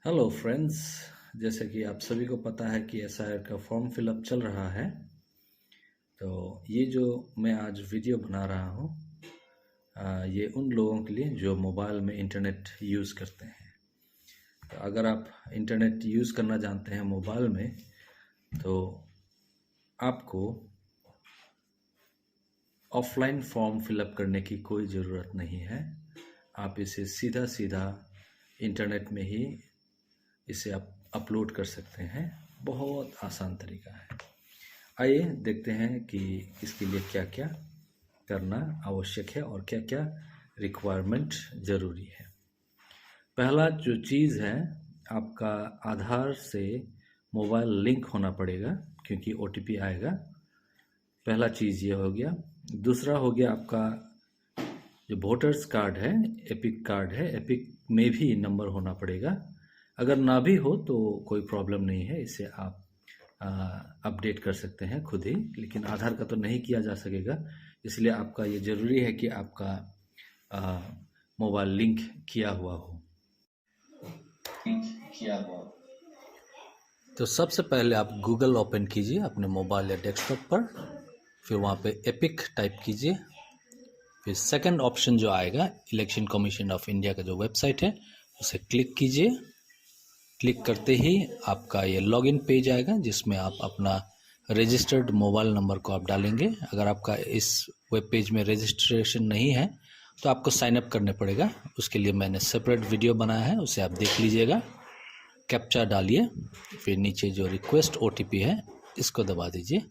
Hello friends. जैसे कि आप सभी को पता है कि एसआईआर का फॉर्म फिलअप चल रहा है। तो ये जो मैं आज वीडियो बना रहा हूँ ये उन लोगों के लिए जो मोबाइल में इंटरनेट यूज़ करते हैं। तो अगर आप इंटरनेट यूज़ करना जानते हैं मोबाइल में तो आपको ऑफलाइन फॉर्म फिलअप करने की कोई ज़रूरत नहीं है। आप इसे सीधा सीधा इंटरनेट में ही इसे आप अपलोड कर सकते हैं। बहुत आसान तरीका है। आइए देखते हैं कि इसके लिए क्या क्या करना आवश्यक है और क्या क्या रिक्वायरमेंट ज़रूरी है। पहला जो चीज़ है, आपका आधार से मोबाइल लिंक होना पड़ेगा क्योंकि ओटीपी आएगा। पहला चीज़ ये हो गया। दूसरा हो गया आपका जो वोटर्स कार्ड है, एपिक कार्ड है, एपिक में भी नंबर होना पड़ेगा। अगर ना भी हो तो कोई प्रॉब्लम नहीं है, इसे आप अपडेट कर सकते हैं खुद ही, लेकिन आधार का तो नहीं किया जा सकेगा। इसलिए आपका ये ज़रूरी है कि आपका मोबाइल लिंक किया हुआ हो। तो सबसे पहले आप गूगल ओपन कीजिए अपने मोबाइल या डेस्कटॉप पर, फिर वहाँ पे एपिक टाइप कीजिए। फिर सेकंड ऑप्शन जो आएगा, इलेक्शन कमीशन ऑफ इंडिया का जो वेबसाइट है उसे क्लिक कीजिए। क्लिक करते ही आपका ये लॉगिन पेज आएगा जिसमें आप अपना रजिस्टर्ड मोबाइल नंबर को आप डालेंगे। अगर आपका इस वेब पेज में रजिस्ट्रेशन नहीं है तो आपको साइन अप करने पड़ेगा। उसके लिए मैंने सेपरेट वीडियो बनाया है, उसे आप देख लीजिएगा। कैप्चा डालिए, फिर नीचे जो रिक्वेस्ट ओटीपी है इसको दबा दीजिए।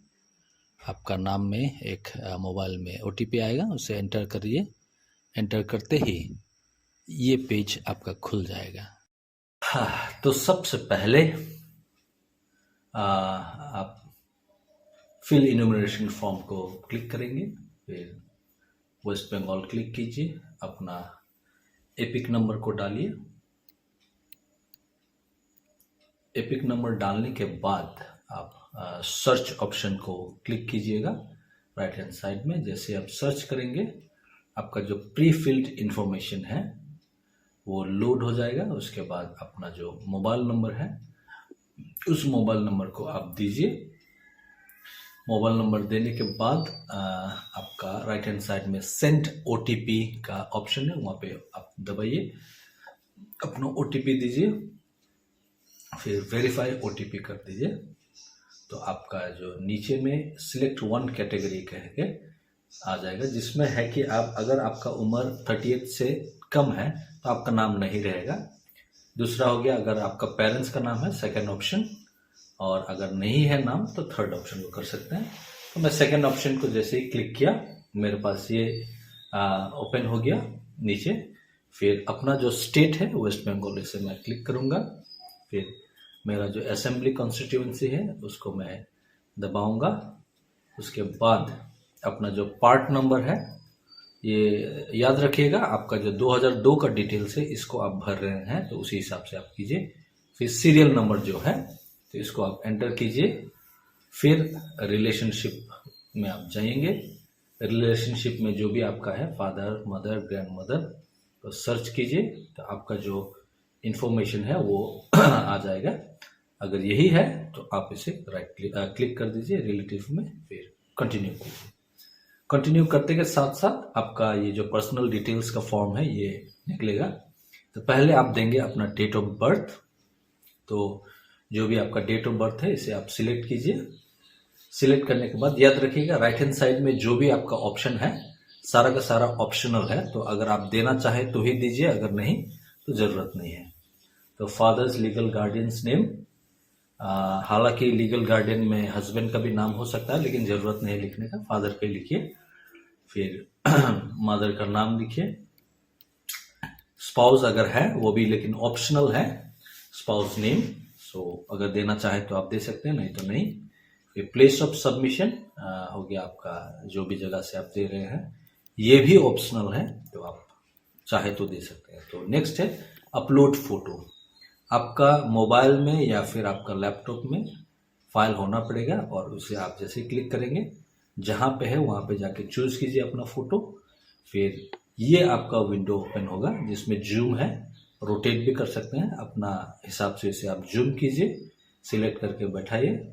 आपका नाम में एक मोबाइल में ओटीपी आएगा, उसे एंटर करिए। एंटर करते ही ये पेज आपका खुल जाएगा। हाँ, तो सबसे पहले आप फिल इन्यूमरेशन फॉर्म को क्लिक करेंगे। फिर वेस्ट बंगाल क्लिक कीजिए, अपना एपिक नंबर को डालिए। एपिक नंबर डालने के बाद आप सर्च ऑप्शन को क्लिक कीजिएगा राइट हैंड साइड में। जैसे आप सर्च करेंगे आपका जो प्री फिल्ड इंफॉर्मेशन है वो लोड हो जाएगा। उसके बाद अपना जो मोबाइल नंबर है उस मोबाइल नंबर को आप दीजिए। मोबाइल नंबर देने के बाद आपका राइट हैंड साइड में सेंड ओटीपी का ऑप्शन है, वहाँ पे आप दबाइए, अपना ओटीपी दीजिए, फिर वेरीफाई ओटीपी कर दीजिए। तो आपका जो नीचे में सिलेक्ट वन कैटेगरी कह के आ जाएगा, जिसमें है कि आप अगर आपका उम्र 38 से कम है तो आपका नाम नहीं रहेगा। दूसरा हो गया अगर आपका पेरेंट्स का नाम है, सेकंड ऑप्शन, और अगर नहीं है नाम तो थर्ड ऑप्शन को कर सकते हैं। तो मैं सेकंड ऑप्शन को जैसे ही क्लिक किया मेरे पास ये ओपन हो गया नीचे। फिर अपना जो स्टेट है वेस्ट बंगाल, इसे मैं क्लिक करूँगा। फिर मेरा जो असेंबली कॉन्स्टिट्यूएंसी है उसको मैं दबाऊंगा। उसके बाद अपना जो पार्ट नंबर है ये याद रखिएगा, आपका जो 2002 का डिटेल्स है इसको आप भर रहे हैं तो उसी हिसाब से आप कीजिए। फिर सीरियल नंबर जो है तो इसको आप एंटर कीजिए। फिर रिलेशनशिप में आप जाएंगे। रिलेशनशिप में जो भी आपका है, फादर, मदर, ग्रैंड मदर, तो सर्च कीजिए तो आपका जो इंफॉर्मेशन है वो आ जाएगा। अगर यही है तो आप इसे राइट क्लिक कर दीजिए रिलेटिव में, फिर कंटिन्यू कीजिए। कंटिन्यू करते के साथ साथ आपका ये जो पर्सनल डिटेल्स का फॉर्म है ये निकलेगा। तो पहले आप देंगे अपना डेट ऑफ बर्थ। तो जो भी आपका डेट ऑफ बर्थ है इसे आप सिलेक्ट कीजिए। सिलेक्ट करने के बाद याद रखिएगा राइट हैंड साइड में जो भी आपका ऑप्शन है सारा का सारा ऑप्शनल है, तो अगर आप देना चाहें तो ही दीजिए, अगर नहीं तो ज़रूरत नहीं है। तो फादर्स लीगल गार्डियंस नेम, हालांकि लीगल गार्डियन में हस्बैंड का भी नाम हो सकता है लेकिन ज़रूरत नहीं लिखने का, फादर का ही लिखिए। फिर मदर का नाम लिखिए। स्पाउस अगर है वो भी लेकिन ऑप्शनल है, स्पाउस नेम। सो अगर देना चाहे तो आप दे सकते हैं, नहीं तो नहीं। फिर प्लेस ऑफ सबमिशन हो गया आपका, जो भी जगह से आप दे रहे हैं ये भी ऑप्शनल है, तो आप चाहे तो दे सकते हैं। तो नेक्स्ट है अपलोड फोटो। आपका मोबाइल में या फिर आपका लैपटॉप में फाइल होना पड़ेगा और उसे आप जैसे क्लिक करेंगे जहाँ पे है वहाँ पे जाके चूज कीजिए अपना फोटो। फिर ये आपका विंडो ओपन होगा जिसमें जूम है, रोटेट भी कर सकते हैं अपना हिसाब से। इसे आप जूम कीजिए, सिलेक्ट करके बैठाइए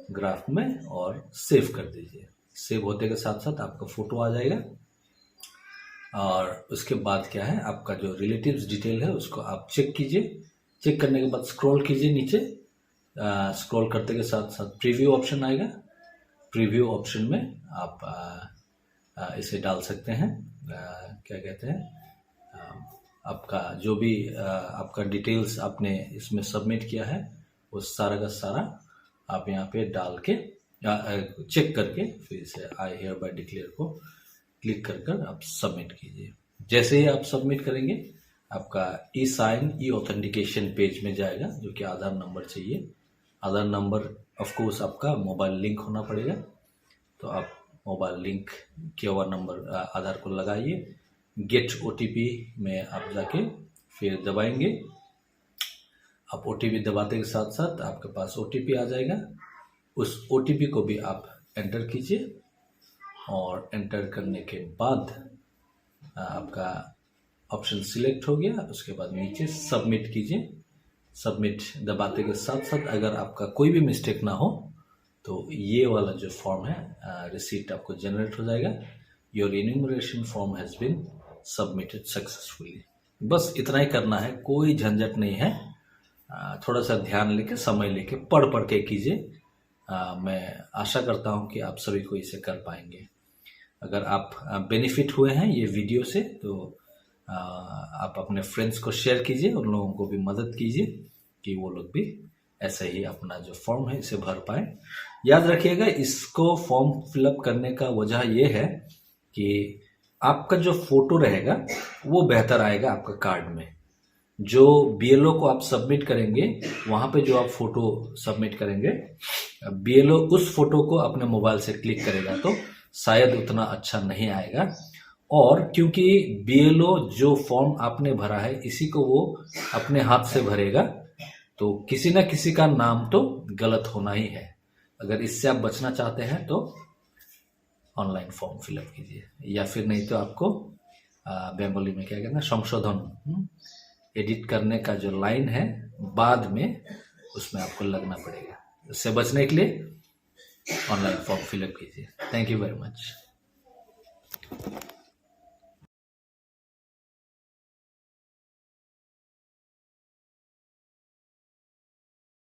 ग्राफ में और सेव कर दीजिए। सेव होते के साथ साथ आपका फोटो आ जाएगा। और उसके बाद क्या है, आपका जो रिलेटिव्स डिटेल है उसको आप चेक कीजिए। चेक करने के बाद स्क्रॉल कीजिए नीचे। स्क्रॉल करते के साथ साथ प्रीव्यू ऑप्शन आएगा। प्रीव्यू ऑप्शन में आप इसे डाल सकते हैं। क्या कहते हैं, आपका जो भी आपका डिटेल्स आपने इसमें सबमिट किया है वो सारा का सारा आप यहाँ पे डाल के चेक करके फिर इसे आई हियर बाय डिक्लेयर को क्लिक कर आप सबमिट कीजिए। जैसे ही आप सबमिट करेंगे आपका ई साइन ई ऑथेंटिकेशन पेज में जाएगा, जो कि आधार नंबर चाहिए। आधार नंबर ऑफ कोर्स आपका मोबाइल लिंक होना पड़ेगा, तो आप मोबाइल लिंक किया हुआ नंबर आधार को लगाइए। गेट ओटीपी में आप जाके फिर दबाएंगे। आप ओटीपी दबाते के साथ साथ आपके पास ओटीपी आ जाएगा। उस ओटीपी को भी आप एंटर कीजिए और एंटर करने के बाद आपका ऑप्शन सिलेक्ट हो गया। उसके बाद नीचे सबमिट कीजिए। सबमिट दबाते के साथ साथ अगर आपका कोई भी मिस्टेक ना हो तो ये वाला जो फॉर्म है रिसीट आपको जनरेट हो जाएगा। Your enumeration form has been submitted successfully. बस इतना ही करना है, कोई झंझट नहीं है। थोड़ा सा ध्यान लेके समय लेके पढ़ के कीजिए। मैं आशा करता हूँ कि आप सभी को इसे कर पाएंगे। अगर आप बेनिफिट हुए हैं ये वीडियो से तो आप अपने फ्रेंड्स को शेयर कीजिए, उन लोगों को भी मदद कीजिए कि वो लोग भी ऐसे ही अपना जो फॉर्म है इसे भर पाए। याद रखिएगा, इसको फॉर्म फिलअप करने का वजह ये है कि आपका जो फोटो रहेगा वो बेहतर आएगा आपका कार्ड में। जो बीएलओ को आप सबमिट करेंगे वहां पे जो आप फोटो सबमिट करेंगे, बीएलओ उस फोटो को अपने मोबाइल से क्लिक करेगा तो शायद उतना अच्छा नहीं आएगा। और क्योंकि बीएलओ जो फॉर्म आपने भरा है इसी को वो अपने हाथ से भरेगा, तो किसी ना किसी का नाम तो गलत होना ही है। अगर इससे आप बचना चाहते हैं तो ऑनलाइन फॉर्म फिलअप कीजिए, या फिर नहीं तो आपको बंगाली में क्या कहना है, संशोधन एडिट करने का जो लाइन है बाद में उसमें आपको लगना पड़ेगा। इससे बचने के लिए ऑनलाइन फॉर्म फिलअप कीजिए। Thank you very much.